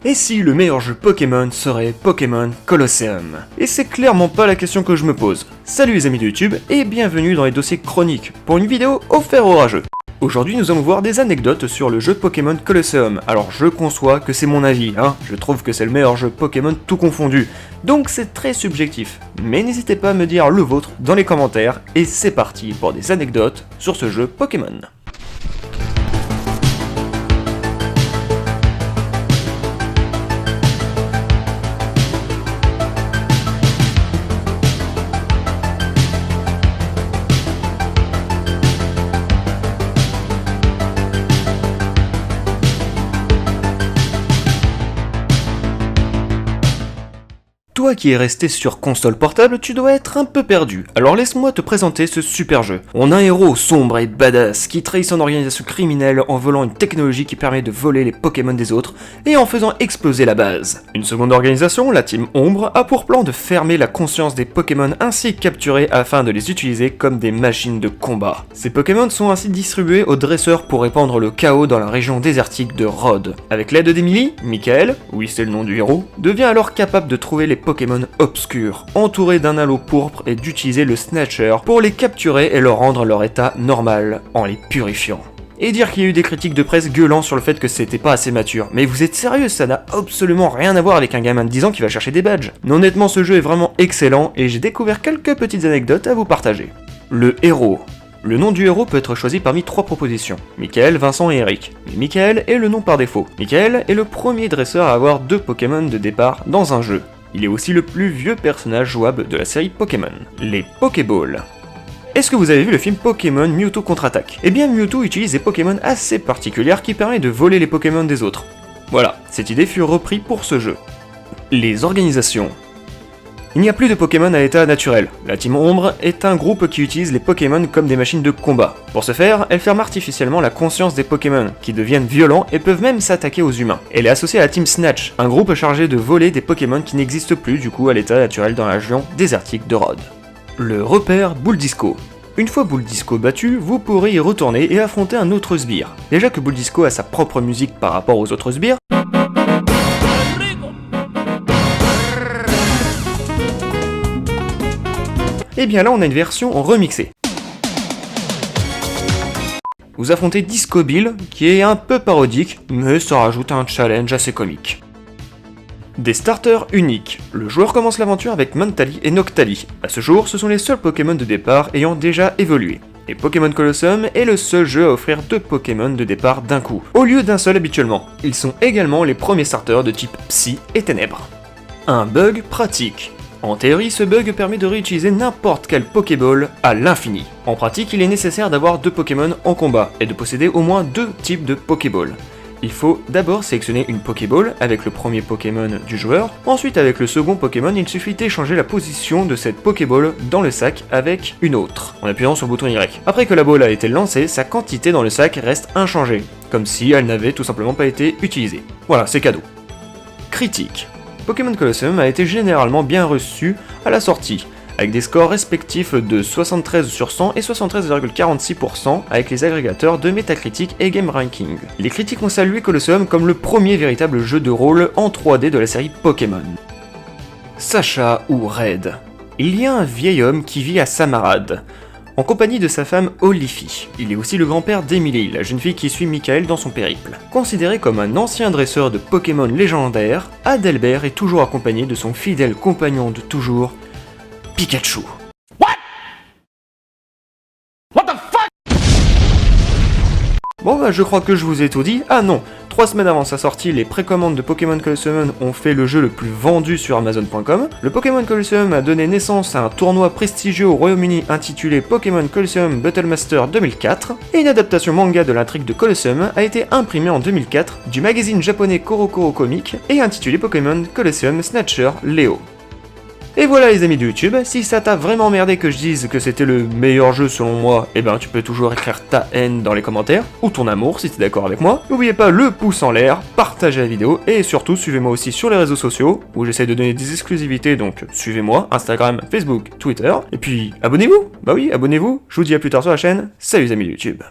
Et si le meilleur jeu Pokémon serait Pokémon Colosseum? Et c'est clairement pas la question que je me pose. Salut les amis de YouTube et bienvenue dans les dossiers chroniques pour une vidéo offerte aux rageux. Aujourd'hui nous allons voir des anecdotes sur le jeu Pokémon Colosseum. Alors je conçois que c'est mon avis, je trouve que c'est le meilleur jeu Pokémon tout confondu. Donc c'est très subjectif, mais n'hésitez pas à me dire le vôtre dans les commentaires et c'est parti pour des anecdotes sur ce jeu Pokémon. Toi qui es resté sur console portable, tu dois être un peu perdu, alors laisse-moi te présenter ce super jeu. On a un héros sombre et badass qui trahit son organisation criminelle en volant une technologie qui permet de voler les Pokémon des autres et en faisant exploser la base. Une seconde organisation, la Team Ombre, a pour plan de fermer la conscience des Pokémon ainsi capturés afin de les utiliser comme des machines de combat. Ces Pokémon sont ainsi distribués aux dresseurs pour répandre le chaos dans la région désertique de Rhodes. Avec l'aide d'Emily, Michael, oui c'est le nom du héros, devient alors capable de trouver les Pokémon obscurs, entourés d'un halo pourpre et d'utiliser le Snatcher pour les capturer et leur rendre leur état normal, en les purifiant. Et dire qu'il y a eu des critiques de presse gueulant sur le fait que c'était pas assez mature. Mais vous êtes sérieux, ça n'a absolument rien à voir avec un gamin de 10 ans qui va chercher des badges. Mais honnêtement ce jeu est vraiment excellent et j'ai découvert quelques petites anecdotes à vous partager. Le héros. Le nom du héros peut être choisi parmi 3 propositions, Michael, Vincent et Eric. Mais Michael est le nom par défaut. Michael est le premier dresseur à avoir 2 Pokémon de départ dans un jeu. Il est aussi le plus vieux personnage jouable de la série Pokémon, les Pokéballs. Est-ce que vous avez vu le film Pokémon Mewtwo contre-attaque? Eh bien Mewtwo utilise des Pokémon assez particulières qui permettent de voler les Pokémon des autres. Voilà, cette idée fut reprise pour ce jeu. Les organisations. Il n'y a plus de Pokémon à état naturel. La Team Ombre est un groupe qui utilise les Pokémon comme des machines de combat. Pour ce faire, elle ferme artificiellement la conscience des Pokémon, qui deviennent violents et peuvent même s'attaquer aux humains. Elle est associée à la Team Snatch, un groupe chargé de voler des Pokémon qui n'existent plus du coup à l'état naturel dans la région désertique de Rhodes. Le repère Bull Disco. Une fois Bull Disco battu, vous pourrez y retourner et affronter un autre sbire. Déjà que Bull Disco a sa propre musique par rapport aux autres sbires, et bien là on a une version remixée. Vous affrontez Disco Bill, qui est un peu parodique, mais ça rajoute un challenge assez comique. Des starters uniques. Le joueur commence l'aventure avec Mentally et Noctali. À ce jour, ce sont les seuls Pokémon de départ ayant déjà évolué. Et Pokémon Colosseum est le seul jeu à offrir 2 Pokémon de départ d'un coup, au lieu d'un seul habituellement. Ils sont également les premiers starters de type Psy et Ténèbres. Un bug pratique. En théorie, ce bug permet de réutiliser n'importe quel Pokéball à l'infini. En pratique, il est nécessaire d'avoir 2 Pokémon en combat, et de posséder au moins 2 types de Pokéball. Il faut d'abord sélectionner une Pokéball avec le premier Pokémon du joueur, ensuite avec le second Pokémon, il suffit d'échanger la position de cette Pokéball dans le sac avec une autre, en appuyant sur le bouton Y. Après que la balle a été lancée, sa quantité dans le sac reste inchangée, comme si elle n'avait tout simplement pas été utilisée. Voilà, c'est cadeau. Critique. Pokémon Colosseum a été généralement bien reçu à la sortie, avec des scores respectifs de 73 sur 100 et 73,46% avec les agrégateurs de Metacritic et Game Ranking. Les critiques ont salué Colosseum comme le premier véritable jeu de rôle en 3D de la série Pokémon. Sacha ou Red. Il y a un vieil homme qui vit à Samarad, en compagnie de sa femme Oliphie. Il est aussi le grand-père d'Emily, la jeune fille qui suit Michael dans son périple. Considéré comme un ancien dresseur de Pokémon légendaires, Adelbert est toujours accompagné de son fidèle compagnon de toujours, Pikachu. Bon bah je crois que je vous ai tout dit. Ah non, 3 semaines avant sa sortie, les précommandes de Pokémon Colosseum ont fait le jeu le plus vendu sur Amazon.com. Le Pokémon Colosseum a donné naissance à un tournoi prestigieux au Royaume-Uni intitulé Pokémon Colosseum Battlemaster 2004, et une adaptation manga de l'intrigue de Colosseum a été imprimée en 2004 du magazine japonais CoroCoro Comic et intitulé Pokémon Colosseum Snatcher Léo. Et voilà les amis de YouTube, si ça t'a vraiment emmerdé que je dise que c'était le meilleur jeu selon moi, eh ben tu peux toujours écrire ta haine dans les commentaires, ou ton amour si t'es d'accord avec moi. N'oubliez pas le pouce en l'air, partagez la vidéo, et surtout suivez-moi aussi sur les réseaux sociaux, où j'essaie de donner des exclusivités, donc suivez-moi, Instagram, Facebook, Twitter, et puis abonnez-vous. Bah oui, abonnez-vous, je vous dis à plus tard sur la chaîne, salut les amis de YouTube.